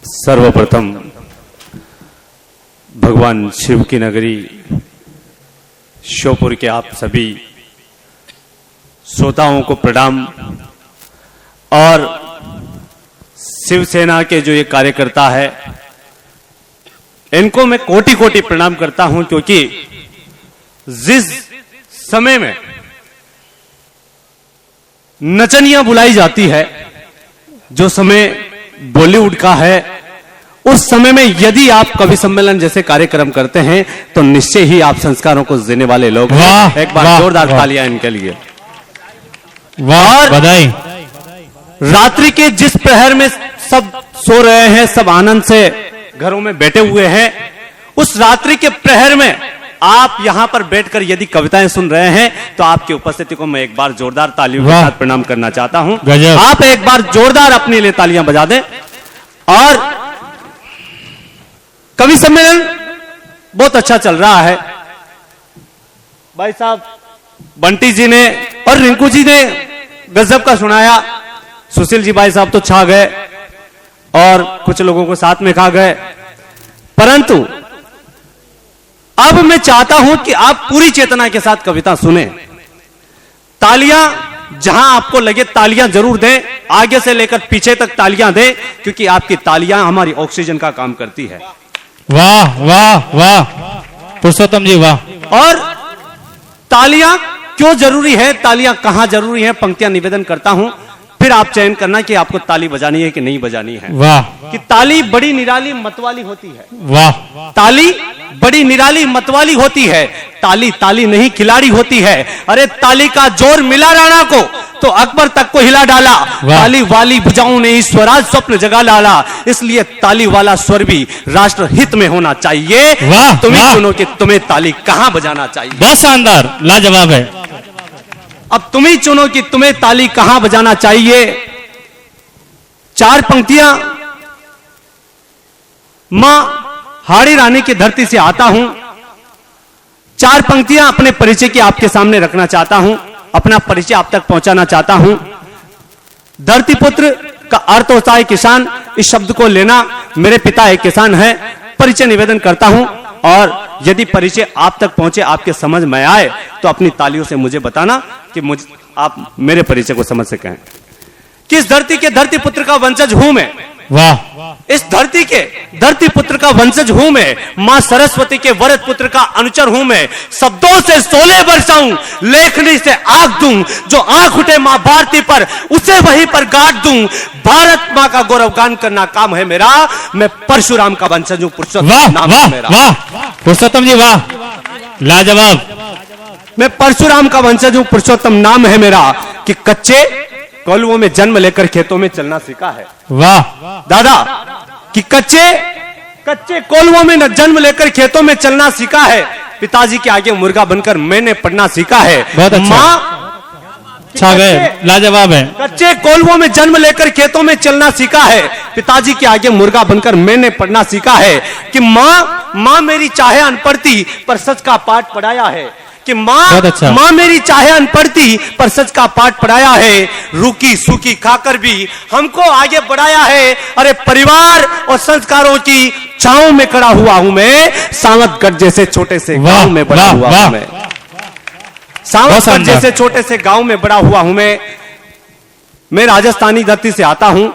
सर्वप्रथम भगवान शिव की नगरी श्योपुर के आप सभी श्रोताओं को प्रणाम और शिवसेना के जो ये कार्यकर्ता है इनको मैं कोटि कोटि प्रणाम करता हूं, क्योंकि जिस समय में नचनियां बुलाई जाती है, जो समय बॉलीवुड का है, उस समय में यदि आप कवि सम्मेलन जैसे कार्यक्रम करते हैं तो निश्चय ही आप संस्कारों को देने वाले लोग हैं। एक बार जोरदार तालियां इनके लिए। वाह, बधाई। रात्रि के जिस प्रहर में सब सो रहे हैं, सब आनंद से घरों में बैठे हुए हैं, उस रात्रि के प्रहर में आप यहां पर बैठकर यदि कविताएं सुन रहे हैं तो आपकी उपस्थिति को मैं एक बार जोरदार तालियों के साथ प्रणाम करना चाहता हूं। आप एक बार जोरदार अपने लिए तालियां बजा दें। और कवि सम्मेलन बहुत अच्छा चल रहा है। भाई साहब बंटी जी ने और रिंकू जी ने गजब का सुनाया। सुशील जी भाई साहब तो छा गए और कुछ लोगों को साथ में खा गए, परंतु अब मैं चाहता हूं कि आप पूरी चेतना के साथ कविता सुने। तालियां जहां आपको लगे तालियां जरूर दें, आगे से लेकर पीछे तक तालियां दें, क्योंकि आपकी तालियां हमारी ऑक्सीजन का काम करती है। वाह वाह वाह पुरुषोत्तम जी वाह। और तालियां क्यों जरूरी है, तालियां कहां जरूरी है, पंक्तियां निवेदन करता हूं, फिर आप चयन करना कि आपको ताली बजानी है कि नहीं बजानी है। वाह। कि ताली बड़ी निराली मतवाली होती है। वाह। ताली बड़ी निराली मतवाली होती है, ताली ताली नहीं खिलाड़ी होती है। अरे ताली का जोर मिला राणा को तो अकबर तक को हिला डाला। ताली वाली भुजाओं ने ही स्वराज स्वप्न जगा डाला, इसलिए ताली वाला स्वर भी राष्ट्र हित में होना चाहिए। तुम ही सुनो कि तुम्हें ताली कहां बजाना चाहिए। बहुत शानदार, लाजवाब है। अब तुम ही चुनो कि तुम्हें ताली कहां बजाना चाहिए। चार पंक्तियां मां हाड़ी रानी की धरती से आता हूं। चार पंक्तियां अपने परिचय की आपके सामने रखना चाहता हूं, अपना परिचय आप तक पहुंचाना चाहता हूं। धरती पुत्र का अर्थ होता है किसान। इस शब्द को लेना, मेरे पिता एक किसान है। परिचय निवेदन करता हूं, और यदि परिचय आप तक पहुंचे, आपके समझ में आए, तो अपनी तालियों से मुझे बताना कि आप मेरे परिचय को समझ सकें। किस धरती के धरती पुत्र का वंशज हूं मैं। वाह। इस धरती के धरती पुत्र का वंशज हूं मैं, मां सरस्वती के वरद पुत्र का अनुचर हूं मैं। शब्दों से शोले बरसाऊं, लेखनी से आग दूं, जो आंख उठे मां भारती पर उसे वहीं पर गाड़ दूं। भारत मां का गौरवगान करना काम है मेरा। मैं परशुराम का वंशज हूं, पुरुषोत्तम नाम है मेरा। वाह पुरुषोत्तम जी वाह, लाजवाब। मैं परशुराम का वंशज हूं, पुरुषोत्तम नाम है मेरा। कि कच्चे कौलवों में जन्म लेकर खेतों में चलना सीखा है। वाह दादा, कि कच्चे कौलवों में जन्म लेकर खेतों में चलना सीखा है। पिताजी के आगे मुर्गा बनकर मैंने पढ़ना सीखा है। बहुत अच्छा। मां छा गए, लाजवाब है। कच्चे कौलवों में जन्म लेकर खेतों में चलना सीखा है। पिताजी के आगे मुर्गा बनकर मैंने पढ़ना सीखा है। कि मां मेरी चाहे अनपढ़ थी पर सच का पाठ पढ़ाया है। कि मां मेरी चाहे अनपढ़ थी पर सच का पाठ पढ़ाया है। रूखी सूखी खाकर भी हमको आगे बढ़ाया है। अरे परिवार और संस्कारों की छांव में खड़ा हुआ हूं मैं। सावतगढ़ जैसे छोटे से गांव में बड़ा हुआ हूं मैं। सावतगढ़ जैसे छोटे से गांव में बड़ा हुआ हूं मैं राजस्थानी धरती से आता हूं।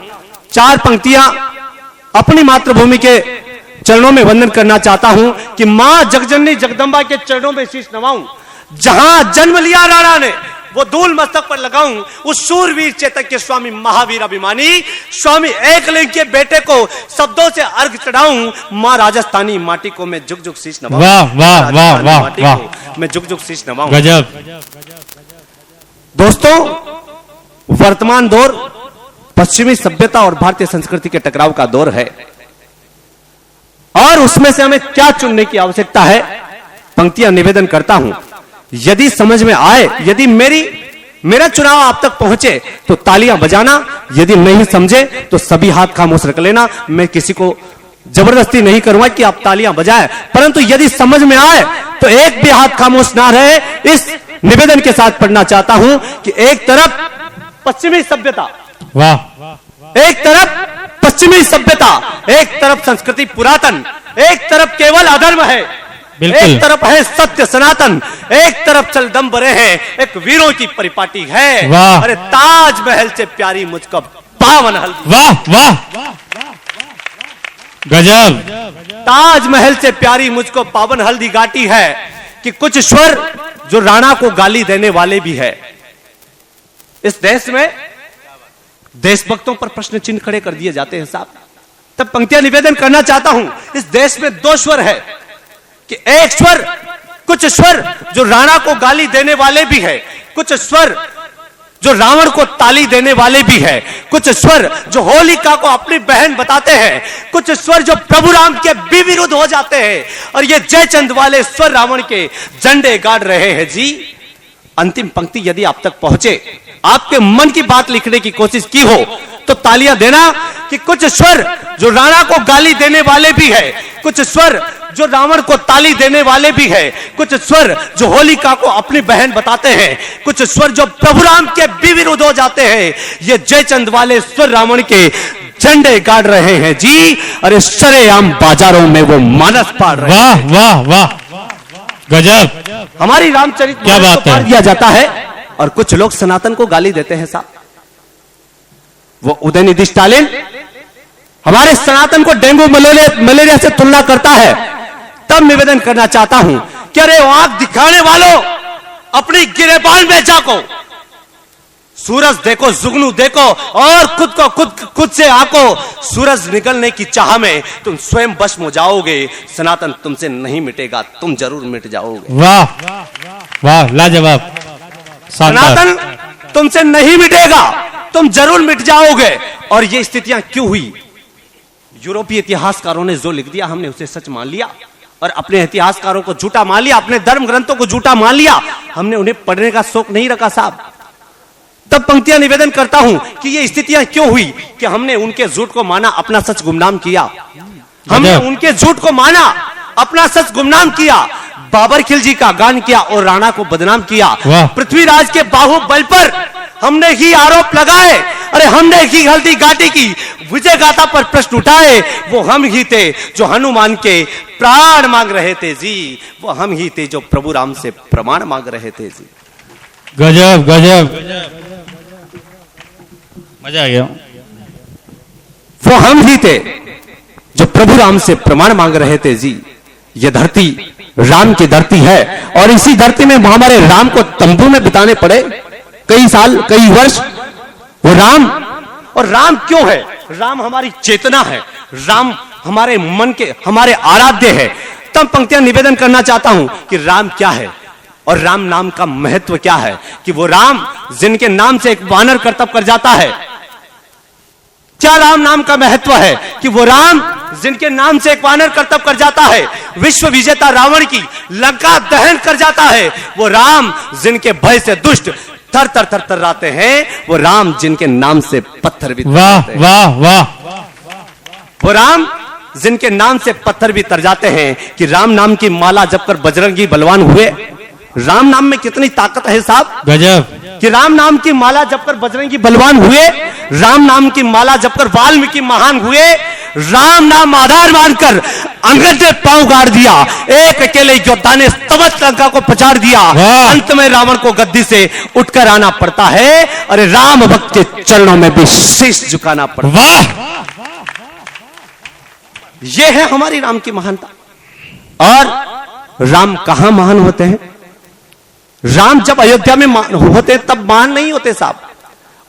चार पंक्तियां अपनी मातृभूमि के चरणों में वंदन करना चाहता हूं। कि मां जगजननी जगदंबा के चरणों में शीश नवाऊं। जहां जन्म लिया राणा ने वो धूल मस्तक पर लगाऊं। उस शूरवीर चेतक के स्वामी महावीर अभिमानी स्वामी एकलिंग के बेटे को शब्दों से अर्घ चढ़ाऊं। मां राजस्थानी माटी को मैं जुग जुग शीश नवाऊं। वाह वाह वाह वाह वाह, मैं जुग जुग शीश नवाऊं। गजब। दोस्तों, वर्तमान दौर पश्चिमी सभ्यता और भारतीय संस्कृति के टकराव का दौर है, और उसमें से हमें क्या चुनने की आवश्यकता है। पंक्तियां निवेदन करता हूं, यदि समझ में आए, यदि मेरा चुनाव आप तक पहुंचे तो तालियां बजाना, यदि नहीं समझे तो सभी हाथ खामोश रख लेना। मैं किसी को जबरदस्ती नहीं करूंगा कि आप तालियां बजाएं, परंतु यदि समझ में आए तो एक भी हाथ खामोश ना रहे। इस निवेदन के साथ पढ़ना चाहता हूं कि एक तरफ पश्चिमी सभ्यता, वाह, एक तरफ पश्चिमी सभ्यता, एक तरफ संस्कृति पुरातन, एक तरफ केवल अधर्म है, एक तरफ है सत्य सनातन, एक तरफ चल दम भरे हैं, एक वीरों की परिपाटी है। अरे ताजमहल से प्यारी मुझको पावन हल्दी। वाह वाह गजब। ताजमहल से प्यारी मुझको पावन हल्दी गाटी है कि कुछ स्वर जो राणा को गाली देने वाले भी है। इस देश में देशभक्तों पर प्रश्न चिन्ह खड़े कर दिए जाते हैं साहब। तब पंक्तियां निवेदन करना चाहता हूं, इस देश में दो स्वर है कि एक स्वर, कुछ स्वर जो राणा को गाली देने वाले भी है, कुछ स्वर जो रावण को ताली देने वाले भी है, कुछ स्वर जो होलिका को अपनी बहन बताते हैं, कुछ स्वर जो प्रभु राम के भी विरुद्ध हो जाते हैं, और ये जयचंद वाले स्वर रावण के झंडे गाड़ रहे हैं जी। अंतिम पंक्ति यदि आप तक पहुंचे, आपके मन की बात लिखने की कोशिश की हो तो तालियां देना कि कुछ स्वर जो राणा को गाली देने वाले भी है, कुछ स्वर जो रावण को ताली देने वाले भी है, कुछ स्वर जो होलिका को अपनी बहन बताते हैं, कुछ स्वर जो प्रभु राम के भी विरुद्ध हो जाते हैं। ये जयचंद वाले स्वर रावण के झंडे गाड़ रहे हैं जी। अरे सरेआम बाजारों में वो मानस पाड़ रहे हैं। वाह वाह वाह गजब। हमारी रामचरित क्या बात को पाड़ दिया जाता है और कुछ लोग सनातन को गाली देते हैं साहब। वो उदयनिधि स्टालिन हमारे सनातन को डेंगू मलेरिया से तुलना करता है। तब निवेदन करना चाहता हूं कि अरे आंख दिखाने वालों, अपनी गिरेबान में जाको, सूरज देखो, जुगनू देखो और खुद से आको। सूरज निकलने की चाह में तुम स्वयं भस्म हो जाओगे। सनातन तुमसे नहीं मिटेगा, तुम जरूर मिट जाओगे। वाह वाह लाजवाब। सनातन तुमसे नहीं मिटेगा, तुम जरूर मिट जाओगे। और ये स्थितियां क्यों हुई? यूरोपीय इतिहासकारों ने जो लिख दिया हमने उसे सच मान लिया और अपने इतिहासकारों को झूठा मान लिया, अपने धर्म ग्रंथों को झूठा मान लिया। हमने उन्हें पढ़ने का शौक नहीं रखा साहब। तब पंक्तियां निवेदन करता हूं कि ये स्थितियां क्यों हुई कि हमने उनके झूठ को माना, अपना सच गुमनाम किया। हमने उनके झूठ को माना, अपना सच गुमनाम किया। बाबर खिलजी का गान किया और राणा को बदनाम किया। पृथ्वीराज के बाहुबल पर हमने ही आरोप लगाए। अरे हमने ही हल्दी घाटी की विजय गाथा पर प्रश्न उठाए। वो हम ही थे जो हनुमान के प्राण मांग रहे थे जी। वो हम ही थे जो प्रभु राम से प्रमाण मांग रहे थे जी। गजब गजब, मजा आ गया। वो हम ही थे जो प्रभु राम से प्रमाण मांग रहे थे जी। ये धरती राम की धरती है और इसी धरती में हमारे राम को तंबू में बिताने पड़े कई साल, कई वर्ष। वो राम, और राम क्यों है? राम हमारी चेतना है, राम हमारे मन के, हमारे आराध्य है। तब पंक्तियां निवेदन करना चाहता हूं कि राम क्या है और राम नाम का महत्व क्या है। कि वो राम जिनके नाम से एक वानर करतब कर जाता है। क्या राम नाम का महत्व है? कि वो राम जिनके नाम से एक वानर करतब कर जाता है, विश्व विजेता रावण की लंका दहन कर जाता है। वो राम जिनके भय से दुष्ट थर थर थर थर्राते हैं। वो राम जिनके नाम से पत्थर भी वाह वाह वाह। वो राम जिनके नाम से पत्थर भी तर जाते हैं। कि राम नाम की माला जपकर बजरंगी बलवान हुए। राम नाम में कितनी ताकत है साहब। गजब। कि राम नाम की माला जपकर बजरंगी बलवान हुए, राम नाम की माला जपकर वाल्मीकि महान हुए, राम नाम आधार मानकर अंग्रेज ने पांव गाड़ दिया, एक अकेले योद्धा ने तबत लंका को पछाड़ दिया। अंत में रावण को गद्दी से उठकर आना पड़ता है। अरे राम भक्त के चरणों में भी शीश झुकाना पड़ता है। यह है हमारी राम की महानता। और राम कहां महान होते हैं? राम जब अयोध्या में होते तब महान नहीं होते साहब।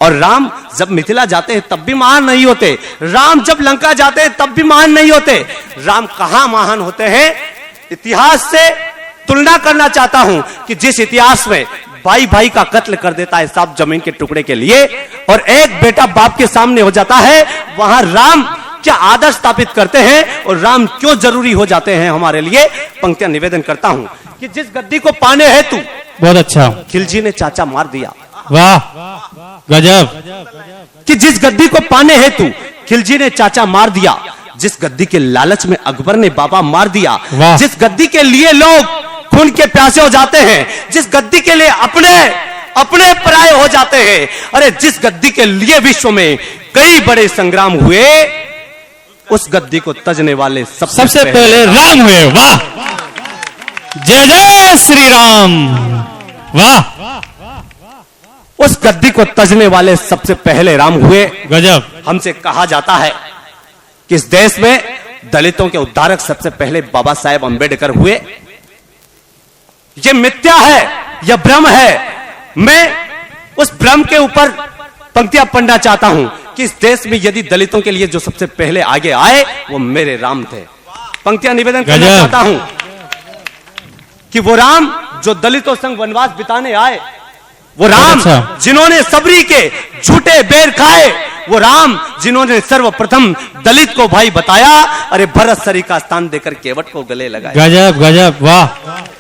और राम जब मिथिला जाते हैं तब भी महान नहीं होते। राम जब लंका जाते हैं तब भी महान नहीं होते। राम कहां महान होते हैं? इतिहास से तुलना करना चाहता हूं कि जिस इतिहास में भाई भाई का कत्ल कर देता है साहब जमीन के टुकड़े के लिए, और एक बेटा बाप के सामने हो जाता है, वहां राम क्या आदर्श स्थापित करते हैं और राम क्यों जरूरी हो जाते हैं हमारे लिए। पंक्तियां निवेदन करता हूं कि जिस गद्दी को पाने हेतु, बहुत अच्छा, खिलजी ने चाचा मार दिया। वाह गजब। कि जिस गद्दी को पाने हेतु खिलजी ने चाचा मार दिया, जिस गद्दी के लालच में अकबर ने बाबा मार दिया, जिस गद्दी के लिए लोग खून के प्यासे हो जाते हैं, जिस गद्दी के लिए अपने पराये हो जाते हैं, अरे जिस गद्दी के लिए विश्व में कई बड़े संग्राम हुए, उस गद्दी को तजने वाले सबसे पहले राम हुए। वाह, जय जय श्री राम। वाह, उस गद्दी को तजने वाले सबसे पहले राम हुए। गजब। हमसे कहा जाता है कि इस देश में दलितों के उद्धारक सबसे पहले बाबा साहेब अंबेडकर हुए। यह मिथ्या है, यह भ्रम है। मैं उस भ्रम के ऊपर पंक्तियां पढ़ना चाहता हूं कि इस देश में यदि दलितों के लिए जो सबसे पहले आगे आए वो मेरे राम थे। पंक्तियां निवेदन करना चाहता हूं कि वो राम जो दलितों संग वनवास बिताने आए, वो राम जिन्होंने सबरी के झूठे बेर खाए, वो राम जिन्होंने सर्वप्रथम दलित को भाई बताया, अरे भरत सरी का स्थान देकर केवट को गले लगाया। गजब गजब, वाह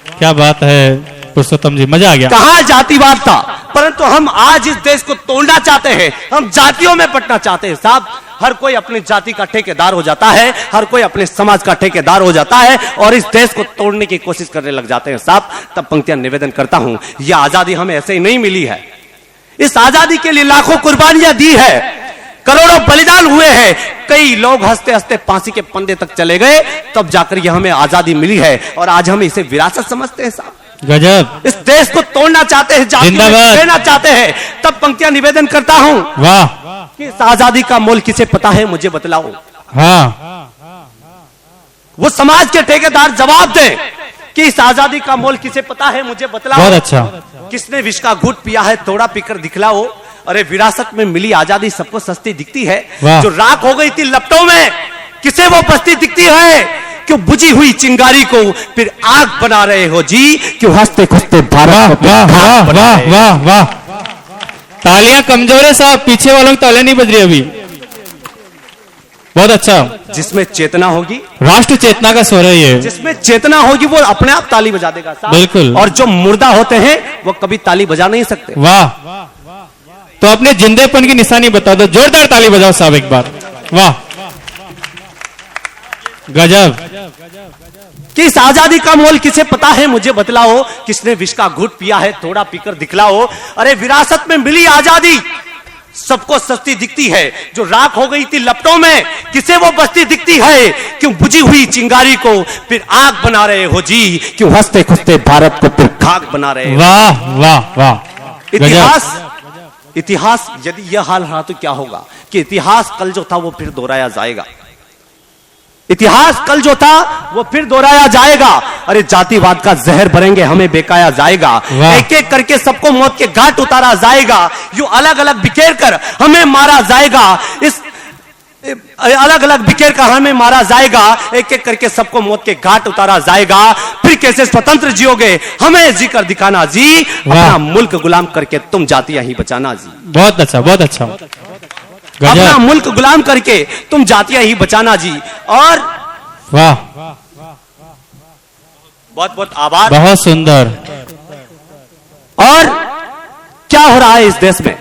क्या बात है पुरुषोत्तम जी, मजा आ गया। कहां जातिवाद था, परंतु हम आज इस देश को तोड़ना चाहते हैं, हम जातियों में बंटना चाहते हैं। साहब, हर कोई अपनी जाति का ठेकेदार हो जाता है, हर कोई अपने समाज का ठेकेदार हो जाता है और इस देश को तोड़ने की कोशिश करने लग जाते हैं। साहब, तब पंक्तियां निवेदन करता हूं, यह आजादी हमें ऐसे ही नहीं मिली है। इस आजादी के लिए लाखों कुर्बानियां दी है, करोड़ों बलिदान हुए हैं, कई लोग हंसते हंसते फांसी के फंदे तक चले गए, तब जाकर यह हमें आजादी मिली है और आज हम इसे विरासत समझते हैं। साहब, गजब। इस देश को तोड़ना चाहते हैं, जाति में देना चाहते हैं। तब पंक्तियां निवेदन करता हूं, वाह, कि इस आजादी का मोल किसे पता है मुझे बतलाओ। हाँ, वो समाज के ठेकेदार जवाब दें कि इस आजादी का मोल किसे पता है मुझे बतलाओ। बहुत अच्छा। किसने विष का घूंट पिया है थोड़ा पीकर दिखलाओ। अरे विरासत में मिली आजादी सबको सस्ती दिखती है, जो राख हो गई थी लपटों में किसे वो बस्ती दिखती है। क्यों बुझी हुई चिंगारी को फिर आग बना रहे हो जी, क्यों हंसते खुशते भारत को वाह वाह वाह वाह वाह। तालियां कमजोर है साहब, पीछे वालों की तालियां नहीं बज रही अभी। बहुत अच्छा। जिसमें चेतना होगी, राष्ट्र चेतना का स्वर है ये, जिसमें चेतना होगी वो अपने आप ताली बजा देगा साहब। बिल्कुल। और जो मुर्दा होते हैं वो कभी ताली बजा नहीं सकते। वाह, तो अपने जिंदेपन की निशानी बता दो, जोरदार ताली बजाओ साहब एक बार। वाह, गजब। कि इस आजादी का मोल किसे पता है मुझे बतलाओ, किसने विष का घूंट पिया है थोड़ा पीकर दिखलाओ। अरे विरासत में मिली आजादी सबको सस्ती दिखती है, जो राख हो गई थी लपटों में किसे वो बस्ती दिखती है। क्यों बुझी हुई चिंगारी को फिर आग बना रहे हो जी, क्यों हंसते खुशते भारत को फिर खाक बना रहे हो। वाह वाह वाह। इतिहास यदि यह हाल रहा तो क्या होगा कि इतिहास कल जो था वो फिर दोहराया जाएगा। इतिहास कल जो था वो फिर दोहराया जाएगा। अरे जातिवाद का जहर भरेंगे हमें बेकाया जाएगा, एक एक करके सबको मौत के घाट उतारा जाएगा। यूं अलग अलग बिखेर कर हमें मारा जाएगा, इस अलग अलग बिखेर कर हमें मारा जाएगा, एक एक करके सबको मौत के घाट उतारा जाएगा। फिर कैसे स्वतंत्र जियोगे हमें जीकर दिखाना जी, अपना मुल्क गुलाम करके तुम जातियां ही बचाना जी। बहुत अच्छा, बहुत अच्छा। अपना मुल्क गुलाम करके तुम जातियां ही बचाना जी। और वाह, बहुत बहुत आभार। बहुत सुंदर। और क्या हो रहा है इस देश में,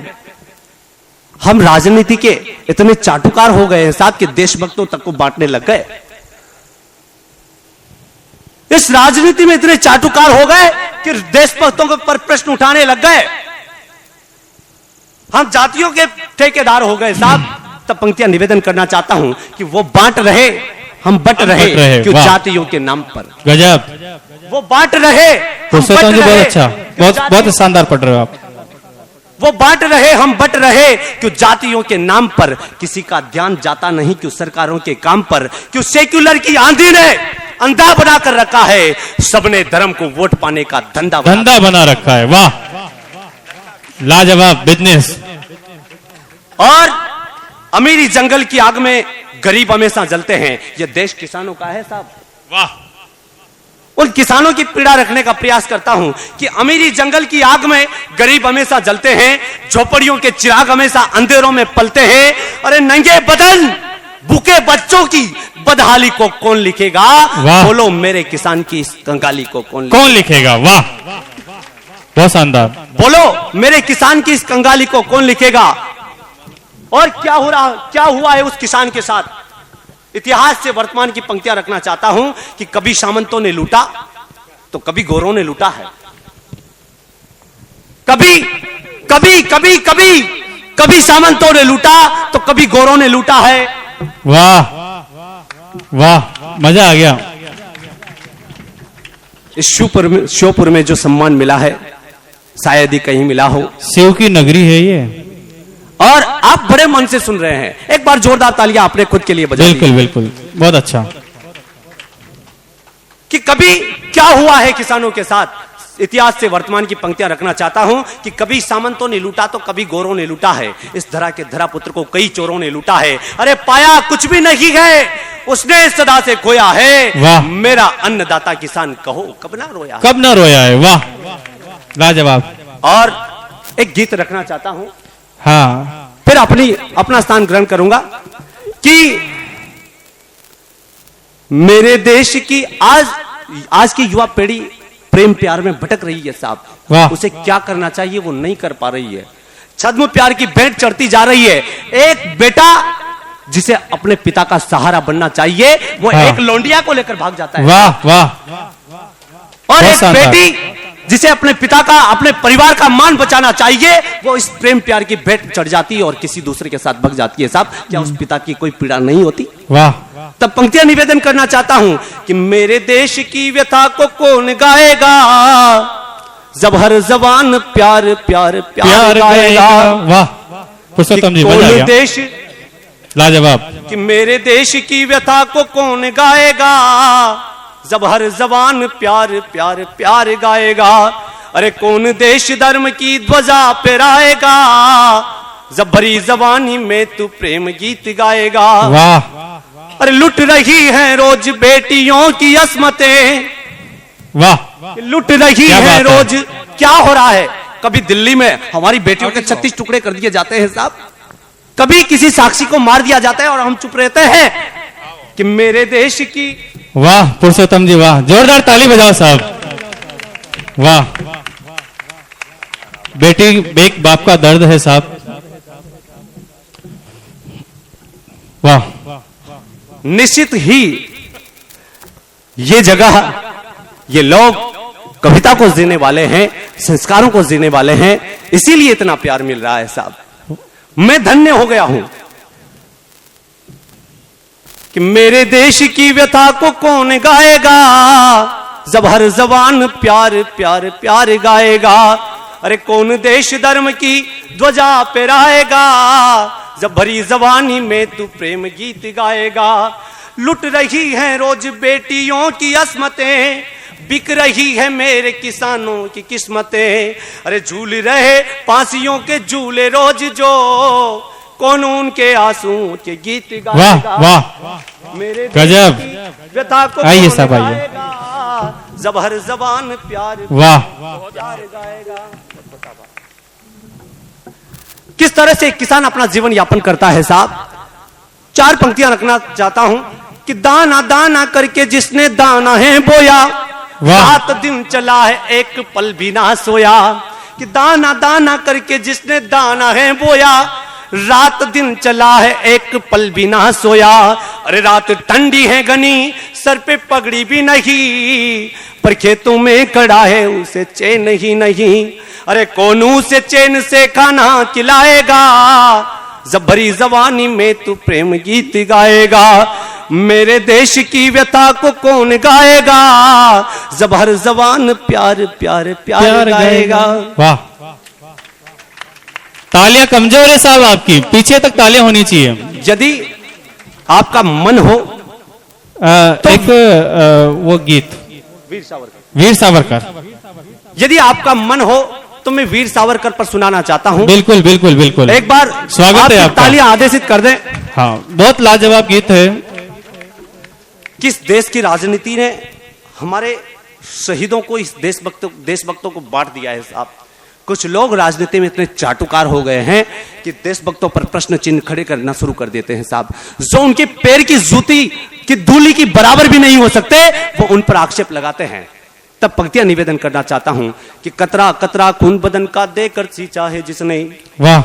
हम राजनीति के इतने चाटुकार हो गए हैं साहब कि देशभक्तों तक को बांटने लग गए। इस राजनीति में इतने चाटुकार हो गए कि देशभक्तों के पर प्रश्न उठाने लग गए। हम जातियों के ठेकेदार हो गए साहब। तब पंक्तियां निवेदन करना चाहता हूं कि वो बांट रहे हम बट रहे, क्यों जातियों के नाम पर। गजब। वो बांट रहे पुरुषोत्तम जी, बहुत अच्छा, बहुत शानदार पढ़ रहे हो आप। वो बांट रहे हम बट रहे, क्यों जातियों के नाम पर किसी का ध्यान जाता नहीं, क्यों सरकारों के काम पर, क्यों सेक्युलर की आंधी ने अंधा बना कर रखा है, सबने धर्म को वोट पाने का धंधा बना रखा है। वाह, लाजवाब बिजनेस। और अमीरी जंगल की आग में गरीब हमेशा जलते हैं, यह देश किसानों का है साहब। वाह, उन किसानों की पीड़ा रखने का प्रयास करता हूं कि अमीरी जंगल की आग में गरीब हमेशा जलते हैं, झोपड़ियों के चिराग हमेशा अंधेरों में पलते हैं। अरे नंगे बदन भूखे बच्चों की बदहाली को कौन लिखेगा, बोलो मेरे किसान की इस कंगाली को कौन लिखेगा। वाह, बहुत शानदार। बोलो मेरे किसान की इस कंगाली को कौन लिखेगा। और क्या हुआ है उस किसान के साथ। इतिहास से वर्तमान की पंक्तियां रखना चाहता हूं कि कभी सामंतों ने लूटा तो कभी गोरों ने लूटा है, कभी सामंतों ने लूटा तो कभी गोरों ने लूटा है। वाह, वाह, मजा आ गया। इस श्योपुर में जो सम्मान मिला है शायद ही कहीं मिला हो। शिव की नगरी है ये। और आप बड़े मन से सुन रहे हैं। एक बार जोरदार तालियां आपने खुद के लिए बजा दी। बिल्कुल बिल्कुल, बहुत अच्छा। कि कभी क्या हुआ है किसानों के साथ, इतिहास से वर्तमान की पंक्तियां रखना चाहता हूं कि कभी सामंतों ने लूटा तो कभी गोरों ने लूटा है। इस धरा के धरा पुत्र को कई चोरों ने लूटा है। अरे पाया कुछ भी नहीं है, उसने सदा से खोया है। वाह। मेरा अन्नदाता किसान कहो कब ना रोया, कब ना रोया है। वाह, लाजवाब। और एक गीत रखना चाहता हूं, हाँ, फिर अपना स्थान ग्रहण करूंगा कि मेरे देश की आज की युवा पीढ़ी प्रेम प्यार में भटक रही है साहब। वाह। उसे क्या करना चाहिए वो नहीं कर पा रही है। छद्म प्यार की भेंट चढ़ती जा रही है। एक बेटा जिसे अपने पिता का सहारा बनना चाहिए वो हाँ। एक लौंडिया को लेकर भाग जाता है। वाह वाह, और बहुत एक शानदार। बेटी जिसे अपने पिता का अपने परिवार का मान बचाना चाहिए वो इस प्रेम प्यार की भेंट चढ़ जाती है और किसी दूसरे के साथ भग जाती है। साहब क्या उस पिता की कोई पीड़ा नहीं होती? वाह, तब पंक्तियां निवेदन करना चाहता हूं कि मेरे देश की व्यथा को कौन गाएगा जब हर जवान प्यार प्यार प्यार गाएगा। वाह, पुरुषोत्तम जी, मजा आ कौन गया। देश, लाजवाब। कि मेरे देश की व्यथा को कौन गाएगा जब हर जवान प्यार प्यार प्यार गाएगा। अरे कौन देश धर्म की ध्वजा फहराएगा जब भरी जवानी में तू प्रेम गीत गाएगा। वाह, अरे लुट रही हैं रोज बेटियों की अस्मतें, वाह, लुट रही क्या हैं बात है। रोज। क्या हो रहा है? कभी दिल्ली में हमारी बेटियों के 36 टुकड़े कर दिए जाते हैं साहब, कभी किसी साक्षी को मार दिया जाता है और हम चुप रहते हैं। कि मेरे देश की, वाह, पुरुषोत्तम जी, वाह, जोरदार ताली बजाओ साहब। वाह, बेटी एक बाप का दर्द है साहब। वाह, निश्चित ही ये जगह, ये लोग कविता को जीने वाले हैं, संस्कारों को जीने वाले हैं, इसीलिए इतना प्यार मिल रहा है साहब। मैं धन्य हो गया हूं कि मेरे देश की व्यथा को कौन गाएगा जब हर जवान प्यार प्यार प्यार गाएगा। अरे कौन देश धर्म की ध्वजा फहराएगा जब भरी जवानी में तू प्रेम गीत गाएगा। लुट रही हैं रोज बेटियों की अस्मतें, बिक रही है मेरे किसानों की किस्मतें। अरे झूल रहे फांसियों के झूले रोज जो, कौन उनके आंसू के गीत गाएगा। वाह, वाह, मेरे गजब। व्यथा को आइए कौन साहब, आइए। गाएगा जब हर जबान प्यार वाह, प्यार गाएगा। किस तरह से एक किसान अपना जीवन यापन करता है साहब, 4 पंक्तियां रखना चाहता हूं कि दाना दाना करके जिसने दाना है बोया, रात दिन चला है एक पल भी ना सोया। कि दाना दाना करके जिसने दाना है बोया, रात दिन चला है एक पल भी ना सोया। अरे रात ठंडी है घनी, सर पे पगड़ी भी नहीं, पर खेतों में खड़ा है उसे चैन ही नहीं। अरे कौन उसे चैन से खाना खिलाएगा जब भरी जवानी में तू प्रेम गीत गाएगा। मेरे देश की व्यथा को कौन गाएगा जब हर जवान प्यार प्यार प्यार गाएगा। वाह, तालियां कमजोर है साहब आपकी, पीछे तक तालियां होनी चाहिए। यदि आपका मन हो एक वो गीत वीर सावरकर, यदि आपका मन हो तो मैं वीर सावरकर पर सुनाना चाहता हूं। बिल्कुल बिल्कुल बिल्कुल, एक बार स्वागत है आपका। तालियां आदेशित कर दें। हाँ, बहुत लाजवाब गीत है। किस देश की राजनीति ने हमारे शहीदों को, इस देशभक्तों को बांट दिया है साहब। कुछ लोग राजनीति में इतने चाटुकार हो गए हैं कि देशभक्तों पर प्रश्न चिन्ह खड़े करना शुरू कर देते हैं साहब। जो उनके पैर की जूती की धूली की बराबर भी नहीं हो सकते वो उन पर आक्षेप लगाते हैं। तब पंक्तियां निवेदन करना चाहता हूं कि कतरा कतरा खून बदन का देकर सींचा है जिसने। वाह,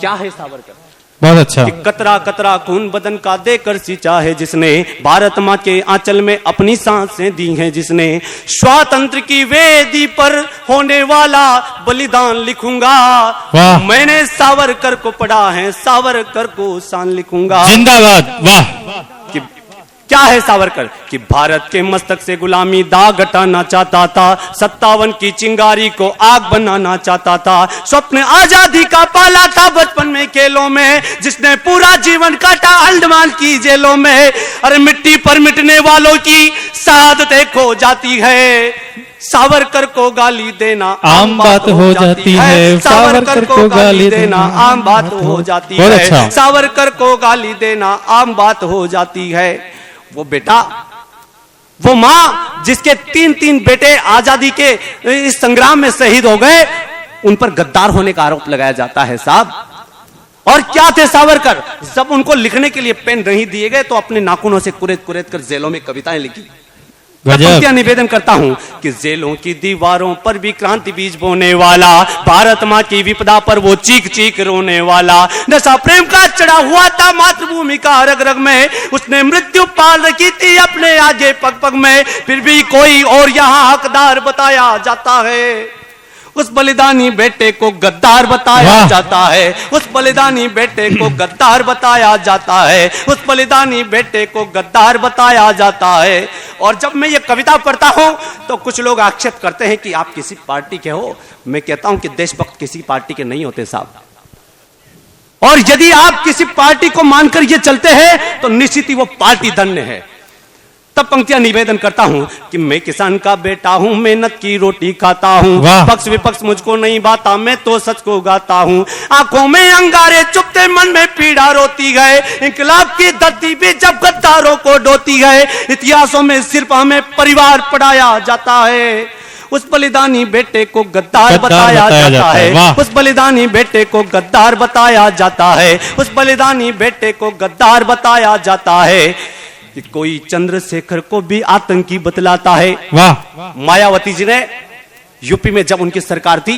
क्या है सावरकर? बहुत अच्छा। कि कतरा कतरा खून बदन का देकर सींचा है जिसने, भारत माँ के आंचल में अपनी सांसें दी हैं जिसने। स्वातंत्र की वेदी पर होने वाला बलिदान लिखूंगा, मैंने सावरकर को पढ़ा है, सावरकर को शान लिखूंगा। जिंदाबाद। वाह, कि क्या है सावरकर कि भारत के मस्तक से गुलामी दाग हटाना चाहता था, 57 की चिंगारी को आग बनाना चाहता था, स्वप्न आजादी का पाला था बचपन में खेलों में, जिसने पूरा जीवन काटा अंडमान की जेलों में। अरे मिट्टी पर मिटने वालों की शहादतें खो जाती है, सावरकर को गाली देना आम बात हो जाती है, सावरकर को गाली देना आम बात हो जाती है, अच्छा। सावरकर को गाली देना आम बात हो जाती है। वो बेटा, वो मां जिसके 3 बेटे आजादी के इस संग्राम में शहीद हो गए, उन पर गद्दार होने का आरोप लगाया जाता है साहब। और क्या थे सावरकर, जब उनको लिखने के लिए पेन नहीं दिए गए तो अपने नाखूनों से कुरेद कुरेद कर जेलों में कविताएं लिखी। मैं निवेदन करता हूं कि जेलों की दीवारों पर भी क्रांति बीज बोने वाला, भारत मां की विपदा पर वो चीख चीख रोने वाला, नशा प्रेम का चढ़ा हुआ था मातृभूमि का रग रग में, उसने मृत्यु पाल रखी थी अपने आगे पग पग में, फिर भी कोई और यहाँ हकदार बताया जाता है। उस बलिदानी बेटे को गद्दार बताया जाता है, उस बलिदानी बेटे को गद्दार बताया जाता है, उस बलिदानी बेटे को गद्दार बताया जाता है। और जब मैं ये कविता पढ़ता हूं तो कुछ लोग आक्षेप करते हैं कि आप किसी पार्टी के हो। मैं कहता हूं कि देशभक्त किसी पार्टी के नहीं होते साहब, और यदि आप किसी पार्टी को मानकर ये चलते हैं तो निश्चित ही वो पार्टी धन्य है। तब पंक्तियां निवेदन करता हूं कि मैं किसान का बेटा हूं, मेहनत की रोटी खाता हूं, पक्ष विपक्ष मुझको नहीं बाता, मैं तो सच को गाता हूं। आंखों में अंगारे चुपते मन में पीड़ा रोती है, इंकलाब की धरती भी जब गद्दारों को डोती है, इतिहासों में सिर्फ हमें परिवार पढ़ाया जाता है। उस बलिदानी बेटे को गद्दार बताया जाता है, उस बलिदानी बेटे को गद्दार बताया जाता है, उस बलिदानी बेटे को गद्दार बताया जाता है। कि कोई चंद्रशेखर को भी आतंकी बतलाता है। वाह। मायावती जी ने यूपी में जब उनकी सरकार थी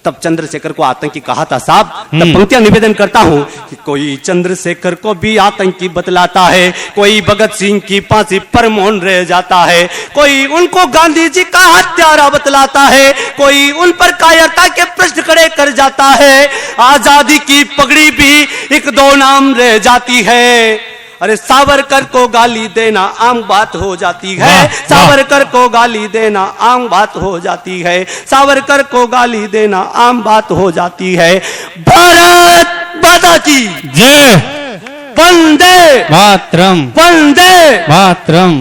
तब चंद्रशेखर को आतंकी कहा था साहब। तब पंक्तियां निवेदन करता हूं कि कोई चंद्रशेखर को भी आतंकी बतलाता है, कोई भगत सिंह की फांसी पर मौन रह जाता है, कोई उनको गांधी जी का हत्यारा बतलाता है, कोई उन पर कायरता के प्रश्न खड़े कर जाता है। आजादी की पगड़ी भी एक दो नाम रह जाती है। अरे सावरकर को गाली देना आम बात हो जाती है, सावरकर को गाली देना आम बात हो जाती है, सावरकर को गाली देना आम बात हो जाती है। भारत माता की जय, वंदे मातरम, वंदे मातरम।